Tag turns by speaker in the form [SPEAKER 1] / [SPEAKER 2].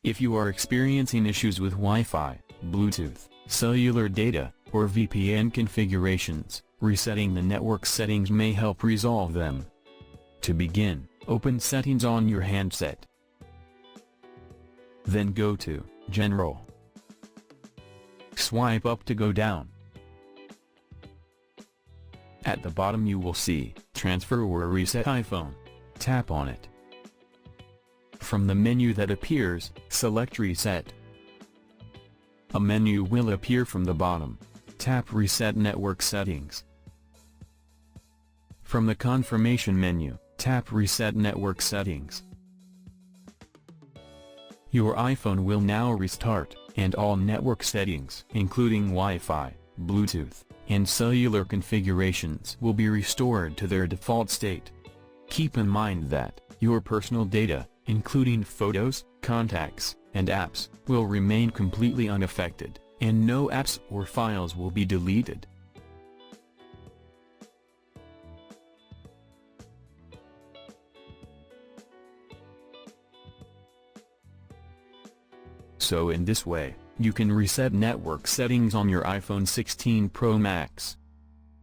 [SPEAKER 1] If you are experiencing issues with Wi-Fi, Bluetooth, cellular data, or VPN configurations, resetting the network settings may help resolve them. To begin, open Settings on your handset. Then go to General. Swipe up to go down. At the bottom you will see Transfer or Reset iPhone. Tap on it. From the menu that appears, select Reset. A menu will appear from the bottom. Tap Reset Network Settings. From the confirmation menu, tap Reset Network Settings. Your iPhone will now restart, and all network settings, including Wi-Fi, Bluetooth, and cellular configurations will be restored to their default state. Keep in mind that your personal data, including photos, contacts, and apps, will remain completely unaffected, and no apps or files will be deleted. So in this way, you can reset network settings on your iPhone 16 Pro Max.